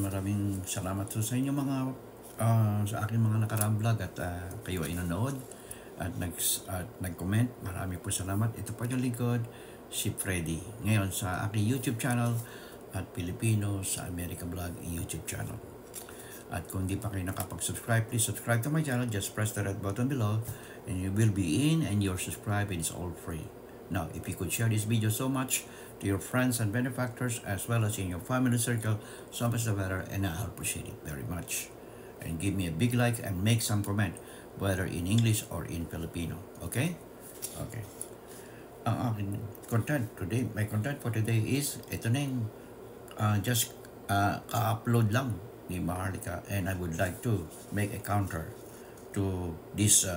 maraming salamat sa inyo mga sa aking mga nakaraang vlog at kayo ay nanood at nag-comment. Marami po salamat. Ito po yung lingkod, si Freddy. Ngayon sa aking YouTube channel at Pilipino sa America Vlog YouTube channel. At kung di pa kayo nakapag-subscribe, please subscribe to my channel. Just press the red button below and you will be in and you're subscribed and it's all free. Now, if you could share this video so much to your friends and benefactors as well as in your family circle, so much the better, and I appreciate it very much. And give me a big like and make some comment, whether in English or in Filipino. Okay? Okay. Ang aking content today, my content for today is, ito na yung just ka-upload lang ni Maharlika, and I would like to make a counter to this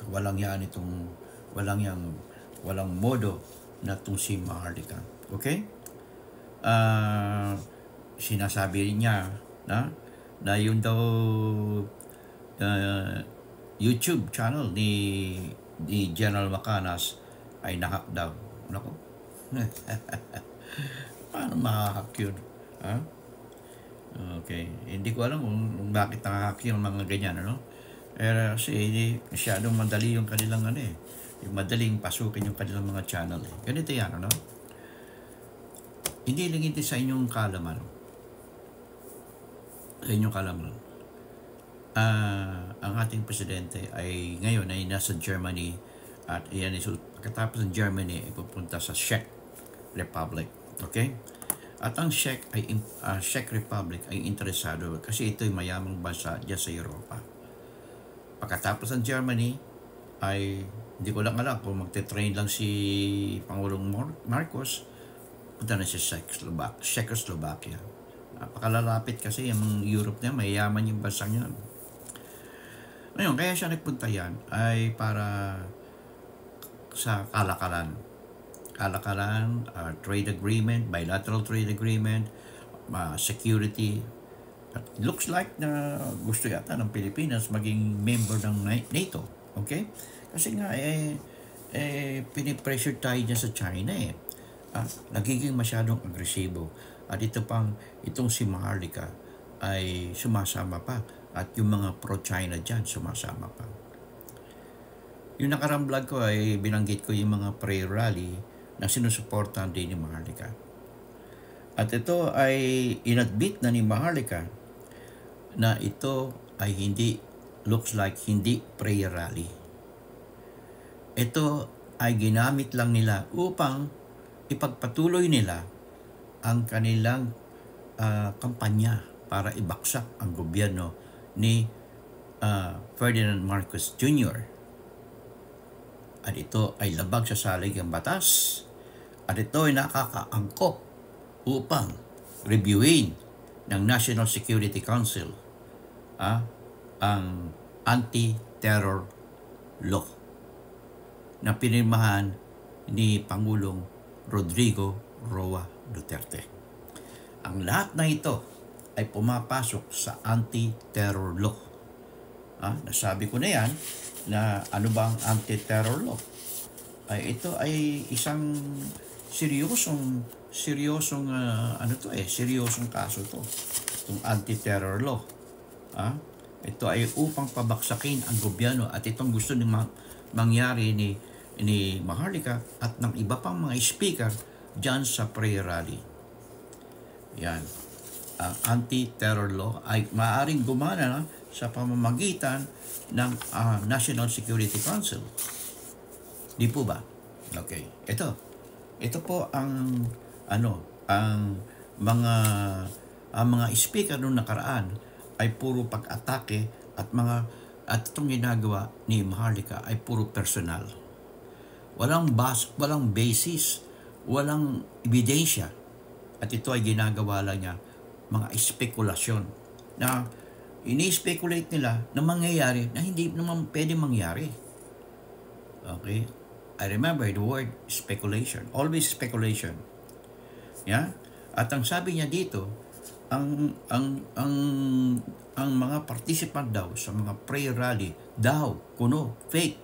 walang yan itong walang modo na itong si Maharlika. Okay? Sinasabi niya na yung daw YouTube channel ni General Macanas ay nahack daw. Naku. Paano mahahack yun? Ha? Okay. Hindi ko alam kung bakit nahahack yung mga ganyan, ano? Kasi masyadong madali yung kanilang yung madaling pasukin yung kanilang mga channel. Ganito yan, ano? Hindi lang ito sa inyong kalaman. Sa inyong kalaman. Ang ating presidente ay ngayon ay nasa Germany at yan pagkatapos ng Germany ay pupunta sa Czech Republic. Okay? At ang Czech Republic ay interesado kasi ito ay mayamang bansa dyan sa Europa. Pagkatapos ng Germany ay hindi ko lang alam kung magte-train lang si Pangulong Marcos, punta na si Czechoslovakia. Napakalalapit kasi yung Europe niya, mayayaman yung bansa niya. Ngayon, kaya siya nagpunta yan ay para sa kalakalan, trade agreement, bilateral trade agreement, security. At looks like na gusto yata ng Pilipinas maging member ng NATO. Okay? Kasi nga, pinipressure tayo dyan sa China nagiging masyadong agresibo. At itong si Maharlika ay sumasama pa. At yung mga pro-China dyan, sumasama pa. Yung nakarang vlog ko ay binanggit ko yung mga prayer rally na sinusuportahan din ni Maharlika. At ito ay inadmit na ni Maharlika na ito ay looks like hindi prayer rally. Ito ay ginamit lang nila upang ipagpatuloy nila ang kanilang kampanya para ibaksak ang gobyerno ni Ferdinand Marcos Jr. At ito ay labag sa saligang batas at ito ay nakakaangkop upang reviewin ng National Security Council ang anti-terror law na pinirmahan ni Pangulong Rodrigo Roa Duterte. Ang lahat na ito ay pumapasok sa anti-terror law. Nasabi ko na yan na ano bang anti-terror law? Ito ay isang seryosong kaso to. Itong anti-terror law. Ito ay upang pabaksakin ang gobyerno at itong gusto mangyari ni Maharlika at ng iba pang mga speaker dyan sa prayer rally. Yan. Ang anti-terror law ay maaaring gumana sa pamamagitan ng National Security Council. Di po ba? Okay. Ito po ang mga speaker noong nakaraan ay puro pag-atake at itong ginagawa ni Maharlika ay puro personal. Walang basis, walang ebidensya. At ito ay ginagawa lang niya mga spekulasyon na ini-speculate nila na mangyayari na hindi naman pwede mangyari. Okay? I remember the word speculation. Always speculation. Yeah? At ang sabi niya dito, ang mga participant daw sa mga prayer rally daw, fake,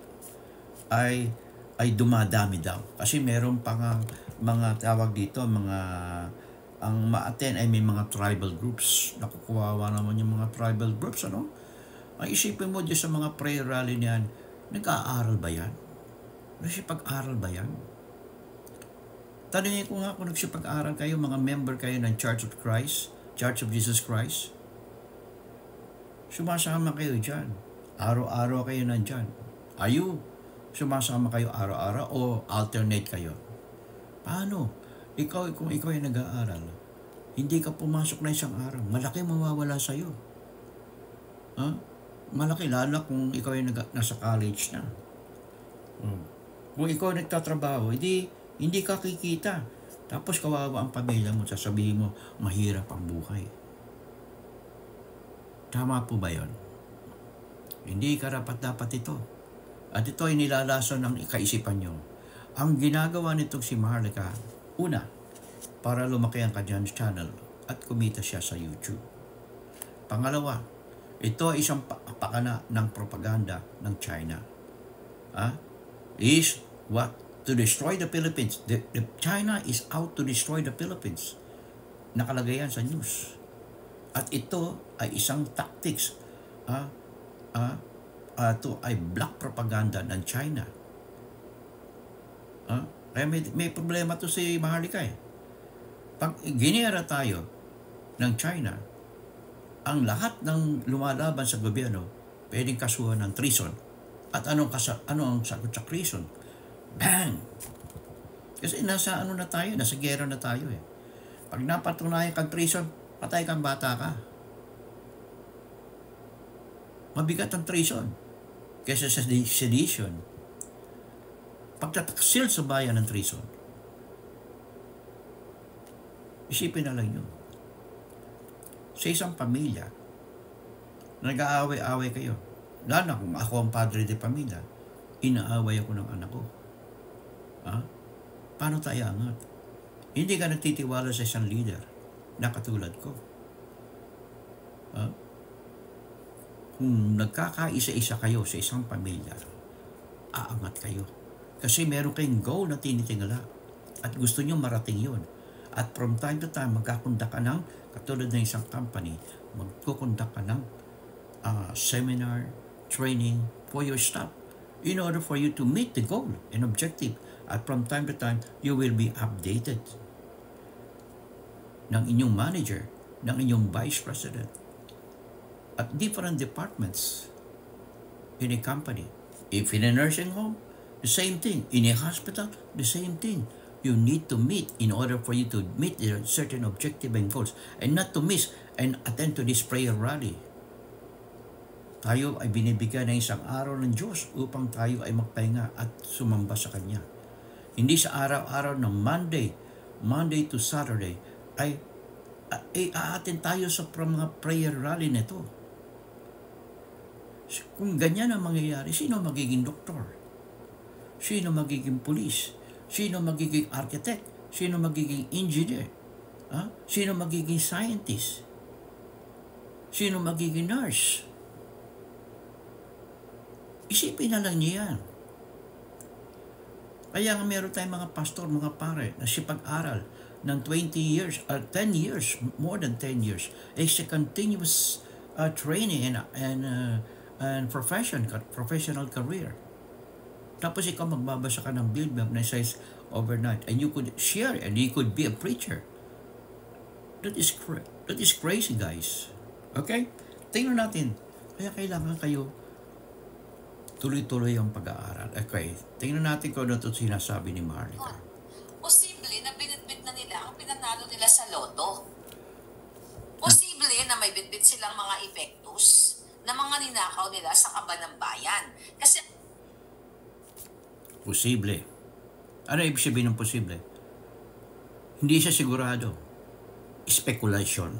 ay dumadami daw. Kasi meron pa nga mga tawag dito, mga ang ma-attend ay may mga tribal groups. Nakukuwawa naman yung mga tribal groups, ano? Ang isipin mo dyan sa mga prayer rally niyan, nag-aaral ba yan? Nagsipag-aral ba yan? Tanungin ko nga kung nagsipag-aral kayo, mga member kayo ng Church of Christ, Church of Jesus Christ. Sumasama kayo dyan. Araw-araw kayo nandyan. Sumasama kayo araw-araw o alternate kayo? Paano? Kung ikaw ay nag-aaral, hindi ka pumasok na isang araw, malaki mawawala sa'yo. Malaki, lalo kung ikaw ay nasa college na. Kung ikaw ay nagtatrabaho, hindi ka kikita. Tapos kawawa ang pamilya mo, sasabihin mo, mahirap ang buhay. Tama po ba yun? Hindi karapat-dapat ito. At ito ay nilalason ng kaisipan nyo. Ang ginagawa nitong si Maharlika, una, para lumaki ang kanyang channel at kumita siya sa YouTube. Pangalawa, ito ay isang pakana ng propaganda ng China. Is what? To destroy the Philippines. The China is out to destroy the Philippines. Nakalagay yan sa news. At ito ay isang tactics. Ito ay black propaganda ng China. Kaya may problema to si Maharlika eh. Pag ginera tayo ng China, ang lahat ng lumalaban sa gobyerno pwedeng kasuhan ng treason. At ano ang sagot sa treason? Bang! Kasi nasa gera na tayo eh. Pag napatunayan kang treason, patay kang bata ka. Mabigat ang treason kaysa sa sedition. Pagtataksil sa bayan ng treason. Isipin na lang yun. Sa isang pamilya, nag-aaway-aaway kayo. Lalo kung ako ang padre de pamilya, inaaway ako ng anak ko. Paano tayo angat? Hindi ka nagtitiwala sa isang leader na katulad ko. Kung nagkakaisa-isa kayo sa isang pamilya, aangat kayo. Kasi meron kayong goal na tinitingala at gusto nyo marating yun. At from time to time, magkakundak ka ng, katulad ng isang company, magkukundak ka ng seminar, training for your staff in order for you to meet the goal and objective. At from time to time, you will be updated ng inyong manager, ng inyong vice president, at different departments in a company. If in a nursing home, the same thing. In a hospital, the same thing. You need to meet in order for you to meet a certain objective and goals and not to miss and attend to this prayer rally. Tayo ay binibigyan ng isang araw ng Diyos upang tayo ay magpahinga at sumamba sa Kanya. Hindi sa araw-araw ng Monday to Saturday, ay aatin tayo sa mga prayer rally nito. Kung ganyan ang mangyayari, sino magiging doktor? Sino magiging pulis? Sino magiging architect? Sino magiging engineer? Sino magiging scientist? Sino magiging nurse? Isipin na lang niya yan. Kaya nga meron tayong mga pastor, mga pare, na sipag-aral ng 20 years, 10 years, more than 10 years. It's a continuous training and professional career. Tapos ikaw magbabasa ka ng Bible na says overnight, and you could share and you could be a preacher. That is crazy, guys. Okay? Tingnan natin. Kaya kailangan kayo tuloy-tuloy ang pag-aaral. Okay, tingnan natin kung ano ito sinasabi ni Maharlika. Posible na binitbit na nila ang pinanalo nila sa loto. Posible na may bitbit silang mga epektus na mga ninakaw nila sa kaban ng bayan. Kasi posible. Ano ibig sabihin ng posible? Hindi siya sigurado. Speculation.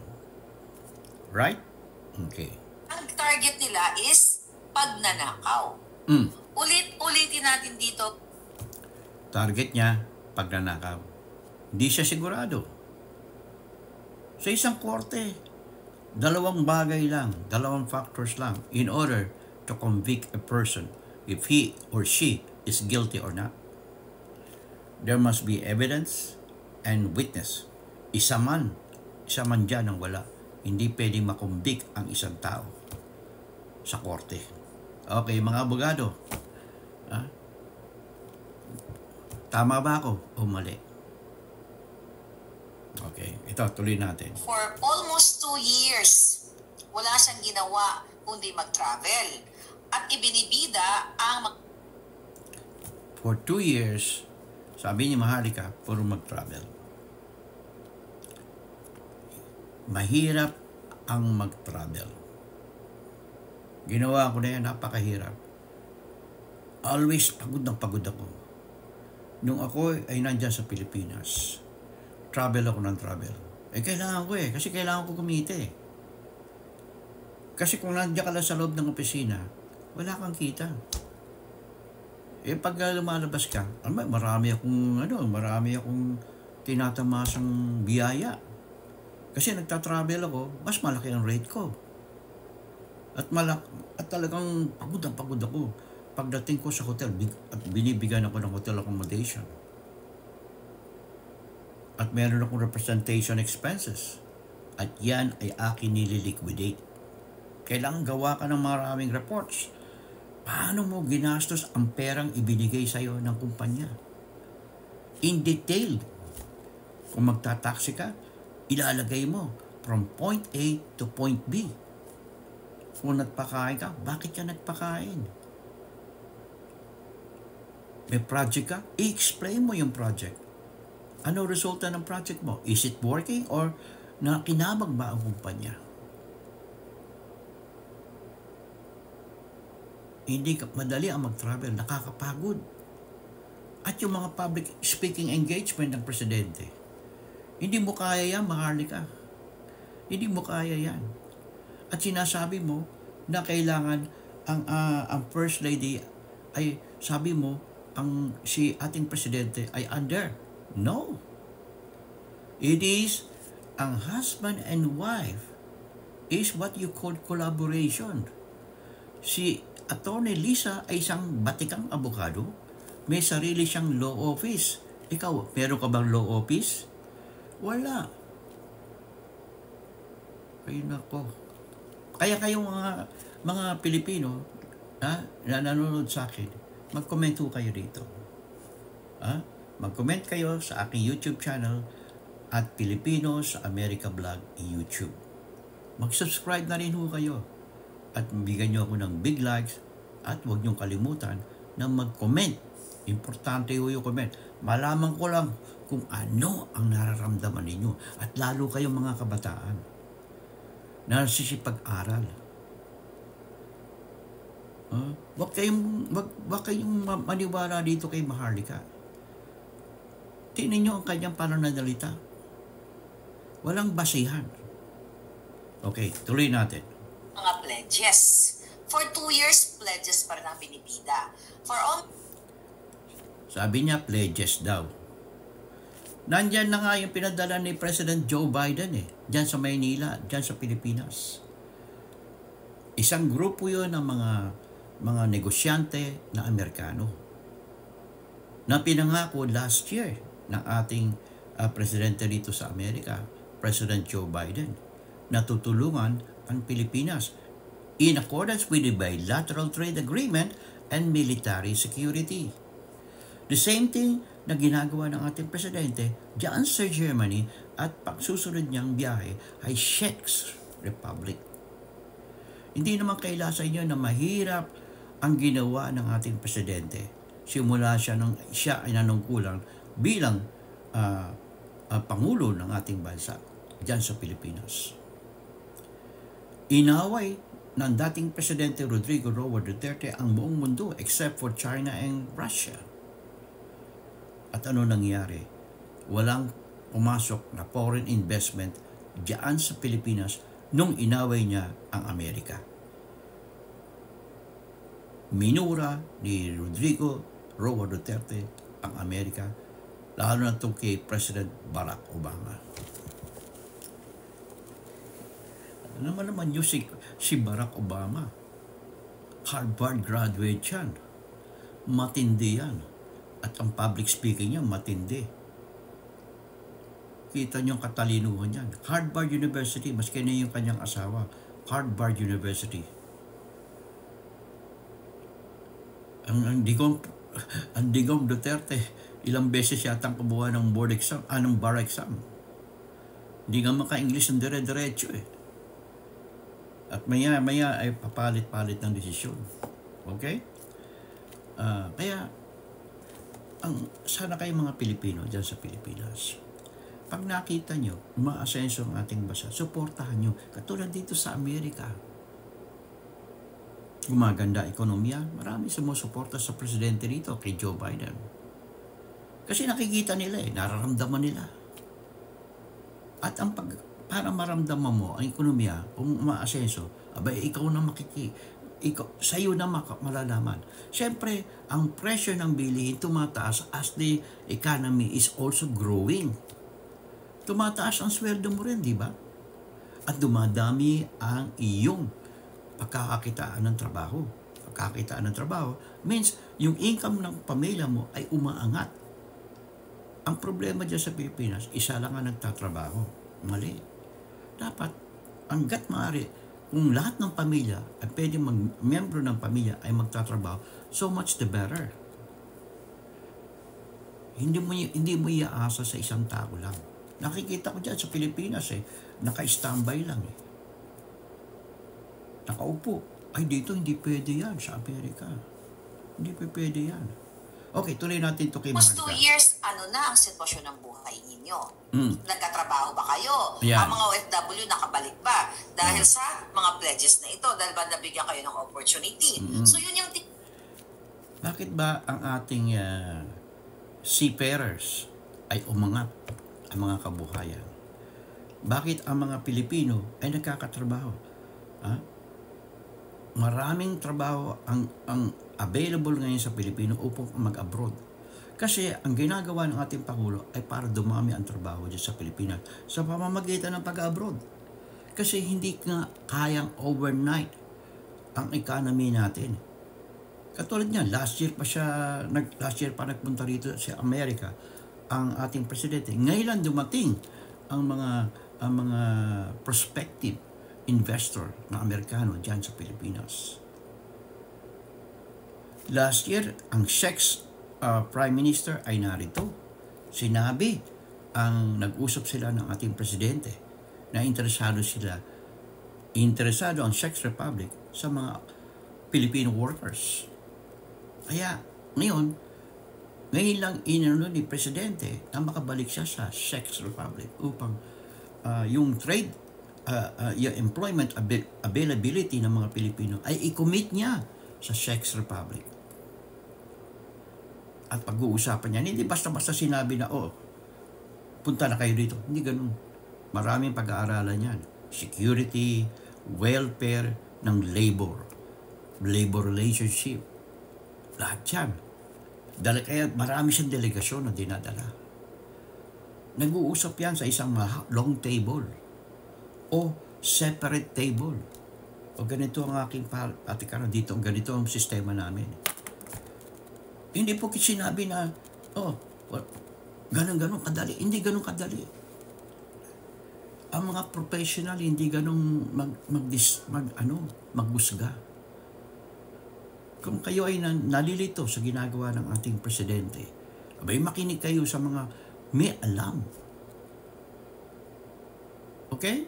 Right? Okay. ang target nila is pagnanakaw. Ulit-ulitin natin dito. Target niya, pagnanakaw. Hindi siya sigurado. Sa isang korte, dalawang bagay lang, dalawang factors lang in order to convict a person if he or she is guilty or not. There must be evidence and witness. isa man dyan ang wala. Hindi pwedeng makumbik ang isang tao sa korte. Okay, mga abogado, tama ba ako o mali? Okay, ito, tuloy natin. For almost 2 years, wala siyang ginawa kundi mag-travel. At ibinibida ang For 2 years, sabi ni Maharlika, puro mag-travel. Mahirap ang mag-travel. Ginawa ko na yan, napakahirap. Always pagod ako. Nung ako ay nandyan sa Pilipinas, travel ako ng travel. Kailangan ko kasi kailangan ko kumita Kasi kung nandiyan ka lang sa loob ng opisina, wala kang kita. Pag lumalabas ka, marami akong tinatamasang biyaya. Kasi nagtatravel ako, mas malaki ang rate ko. At talagang pagod ako. Pagdating ko sa hotel, at binibigyan ako ng hotel accommodation. At meron akong representation expenses. At yan ay akin nililiquidate. Kailangan gawa ka ng maraming reports. Paano mo ginastos ang perang ibinigay sa'yo ng kumpanya? In detail. Kung magtataksi ka, ilalagay mo from point A to point B. Kung nagpakain ka, bakit ka nagpakain? May project ka, i-explain mo yung project. Ano resulta ng project mo? Is it working or nakinabang ba ang kumpanya? Hindi madali ang mag-travel, nakakapagod. At yung mga public speaking engagement ng presidente, hindi mo kaya yan, Maharlika. Hindi mo kaya yan. At sinasabi mo na kailangan ang First Lady ay, sabi mo, si ating presidente ay under. No. It is, ang husband and wife is what you call collaboration. Si Attorney Lisa ay isang batikang abogado. May sarili siyang law office. Ikaw, meron ka bang law office? Wala. Ay nako. Kaya kayong mga Pilipino na nanonood sa akin, mag-comment kayo dito. Mag-comment kayo sa aking YouTube channel at Pilipino sa America Vlog YouTube. Mag-subscribe na rin kayo at bigyan nyo ako ng big likes at huwag nyo kalimutan na mag-comment. Importante yung comment. Malaman ko lang kung ano ang nararamdaman ninyo at lalo kayong mga kabataan na nagsisipag-aral. Wag kayong maniwala dito kay Maharlika. Tingnan nyo ang kanyang pananalita. Walang basihan. Okay, tuloy natin. mga pledges. For 2 years, pledges pa rin ang binibida. For all Sabi niya, pledges daw. Nandyan na nga yung pinadala ni President Joe Biden dyan sa Maynila, dyan sa Pilipinas. Isang grupo yun ng mga negosyante na Amerikano na pinangako last year ng ating presidente dito sa Amerika, President Joe Biden, na tutulungan ang Pilipinas in accordance with the bilateral trade agreement and military security. The same thing na ginagawa ng ating presidente diyan sa Germany at pagsusunod niyang biyahe ay Czech Republic. Hindi naman kaila sa inyo na mahirap ang ginawa ng ating presidente. Simula siya ay nanungkulan bilang Pangulo ng ating bansa diyan sa Pilipinas. Inaway ng dating Presidente Rodrigo Roa Duterte ang buong mundo except for China and Russia. At ano nangyari? Walang pumasok na foreign investment diyan sa Pilipinas nung inaway niya ang Amerika. Minura ni Rodrigo Roa Duterte ang Amerika, lalo na ito kay President Barack Obama. Ano naman yung si Barack Obama? Harvard graduate yan. Matindi yan. At ang public speaking niya matindi. makikita niyo ang katalinuhan niyan. Harvard University, maski na yung kanyang asawa. Harvard University. Ang digong Duterte, ilang beses yatang kumuha ng board exam, ng bar exam. Hindi nga maka-English ng dire-diretso eh. At maya ay papalit-palit ng desisyon. Okay? Kaya, sana kayong mga Pilipino dyan sa Pilipinas, pag nakita nyo, umaasenso ang ating bansa, suportahan nyo. Katulad dito sa Amerika. Gumaganda ekonomiya, marami sumusuporta sa presidente rito, kay Joe Biden. Kasi nakikita nila nararamdaman nila. At para maramdaman mo ang ekonomiya, kung umaasenso, abay ikaw na sa'yo na malalaman. Siyempre, ang presyo ng bilihin tumataas as the economy is also growing. Tumataas ang sweldo mo rin, di ba? At dumadami ang iyong pagkakakitaan ng trabaho. Pagkakakitaan ng trabaho means yung income ng pamilya mo ay umaangat. Ang problema dyan sa Pilipinas, isa lang ang nagtatrabaho. Mali. Dapat, hanggat maaari, kung lahat ng pamilya ay pwede miyembro ng pamilya ay magtatrabaho, so much the better. Hindi mo iaasa sa isang tao lang. Nakikita ko dyan sa Pilipinas naka-standby lang Nakaupo. Ay dito hindi pwede yan sa Amerika. Hindi pwede yan. Okay, tuloy natin ito kay Almost Maharlika. 2 years, ano na ang sitwasyon ng buhay ninyo? Nagkatrabaho ba kayo? Yan. Ang mga OFW nakabalik ba? Dahil sa mga pledges na ito, dahil ba nabigyan kayo ng opportunity? So yun yung... Bakit ba ang ating seafarers ay umangat ang mga kabuhayan? Bakit ang mga Pilipino ay nagkakatrabaho? Maraming trabaho ang available ngayon sa Pilipino upang mag-abroad. Kasi ang ginagawa ng ating Pangulo ay para dumami ang trabaho dyan sa Pilipinas sa pamamagitan ng pag-abroad. Kasi hindi nga kayang overnight ang economy natin. Katulad niya, last year pa nagpunta rito sa Amerika ang ating presidente. Ngayon dumating ang mga prospective investor na Amerikano dyan sa Pilipinas. Last year, ang Czech Prime Minister ay narito. Sinabi, nag-usap sila ng ating presidente na interesado ang Czech Republic sa mga Filipino workers. Kaya, ngayon lang inano ni presidente na makabalik siya sa Czech Republic upang yung trade yung employment availability ng mga Pilipino ay i-commit niya sa Czech Republic. At pag-uusapan niya, hindi basta-basta sinabi na, punta na kayo dito. Hindi ganun. Maraming pag-aaralan yan. Security, welfare ng labor relationship. Lahat yan. Kaya marami siyang delegasyon na dinadala. Nag-uusap yan sa isang long table o separate table. O ganito ang aking patikano dito, ganito ang sistema namin. Hindi po sinabi na, ganun kadali. Hindi ganun kadali. Ang mga professional hindi ganun maghusga. Kung kayo ay nalilito sa ginagawa ng ating presidente, abay makinig kayo sa mga may alam. Okay?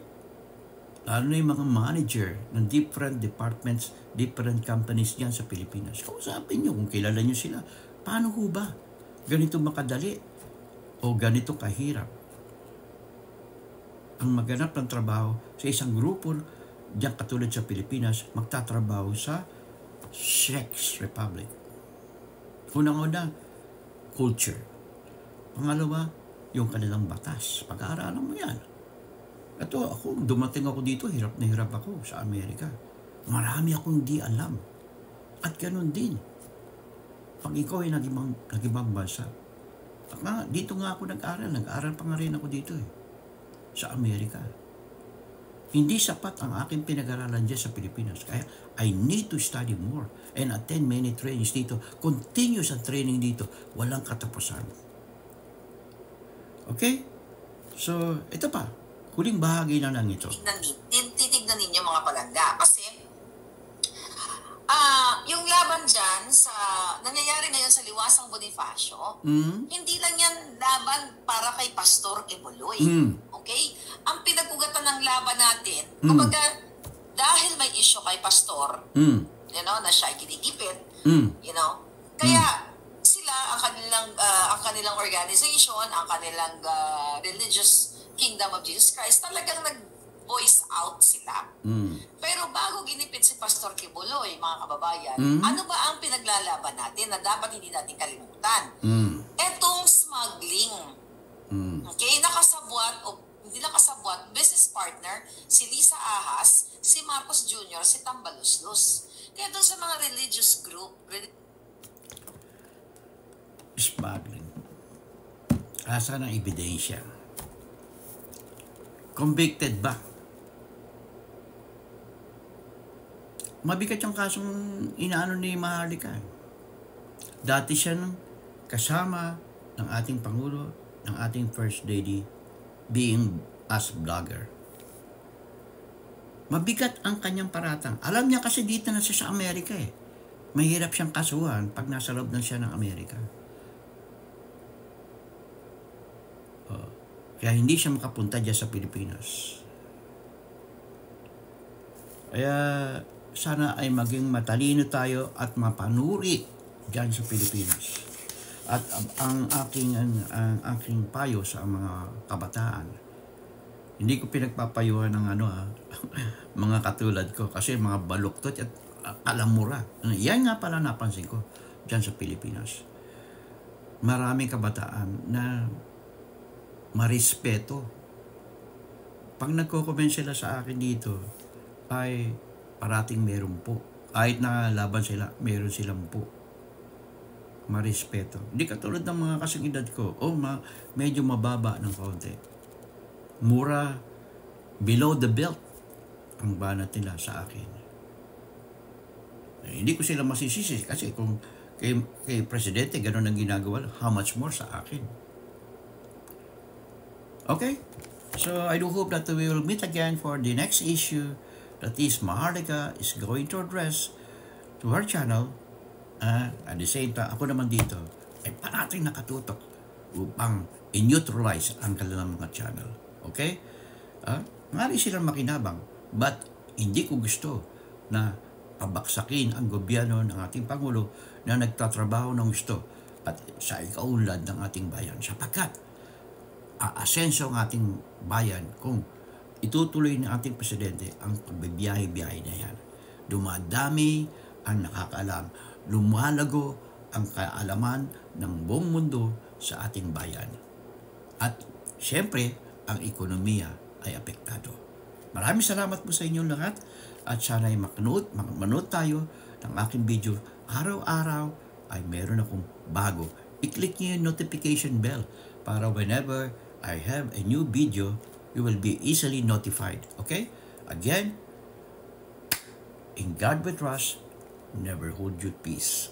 Lalo na yung mga manager ng different departments, different companies diyan sa Pilipinas. Kausapin nyo kung kilala nyo sila. Paano ho ba? Ganito makadali o ganito kahirap ang maganap ng trabaho sa isang grupo diyan katulad sa Pilipinas, magtatrabaho sa Czech Republic. Unang-una, culture. Pangalawa, yung kanilang batas. Pag-aaralan mo yan. Dumating ako dito, hirap na hirap ako sa Amerika. Marami akong di alam. At ganun din. Pag ikaw ay nag-ibang bansa. Dito nga ako nag-aral. Nag-aral pa nga rin ako dito sa Amerika. Hindi sapat ang aking pinag-aralan dyan sa Pilipinas. Kaya I need to study more and attend many trainings dito. Continuous ang training dito. Walang katapusan. Okay? So, ito pa. Huling bahagi na lang ito. Titignan ninyo mga palangga. Kasi, yung laban dyan sa nangyayari ngayon sa Liwasang Bonifacio, hindi lang yan laban para kay Pastor Kibuloy. Okay? Ang pinag-ugatan ng laban natin, kumbaga, dahil may issue kay Pastor, na siya ay ginigipit, kaya sila, ang kanilang organization, ang kanilang religious kingdom of Jesus Christ, talagang nag-voice out sila. Pero bago ginipit si Pastor Kibuloy, mga kababayan, ano ba ang pinaglalaban natin na dapat hindi natin kalimutan? Etong smuggling. Okay, nakasabwat o hindi nakasabwat, business partner, si Lisa Ahas, si Marcos Jr., si Tambaluslos. Kaya doon sa mga religious group, smuggling. Asa ng ebidensya? Convicted ba? Mabigat yung kasong inaano ni Maharlika. Dati siya kasama ng ating Pangulo, ng ating First Lady, being as vlogger. Mabigat ang kanyang paratang. Alam niya kasi dito na siya sa Amerika eh. Mahirap siyang kasuhan pag nasa loob na siya ng Amerika. Kaya hindi siya makapunta dyan sa Pilipinas. Kaya sana ay maging matalino tayo at mapanuri dyan sa Pilipinas. At ang aking payo sa mga kabataan, hindi ko pinagpapayuhan ng mga katulad ko kasi mga baluktot at alamura. Yan nga pala napansin ko dyan sa Pilipinas. Maraming kabataan na marespeto. Pag nagko-comment sila sa akin dito, ay parating meron po. Kahit na laban sila, meron silang po. Marespeto. Hindi katulad ng mga kasing edad ko. Medyo mababa ng konti. Mura, below the belt ang banat nila sa akin. Hindi ko sila masisisi kasi kung kay Presidente gano'n ang ginagawa, how much more sa akin. Okay, so I do hope that we will meet again for the next issue that is Maharlika is going to address to her channel. At the same time, ako naman dito ay parating nakatutok upang i-neutralize ang kanilang mga channel. Okay? Maaari silang makinabang, but hindi ko gusto na pabaksakin ang gobyerno ng ating Pangulo na nagtatrabaho ng gusto at sa ikaunlad ng ating bayan sapagkat aasenso ang ating bayan kung itutuloy ng ating presidente ang pagbibiyahe-biyahe na yan. Dumadami ang nakakaalam. Lumalago ang kaalaman ng buong mundo sa ating bayan. At siyempre, ang ekonomiya ay apektado. Maraming salamat po sa inyong lahat at sana'y manood tayo ng aking video. Araw-araw ay meron akong bago. I-click niyo yung notification bell para whenever I have a new video, you will be easily notified. Okay? Again, in God we trust, never hold your peace.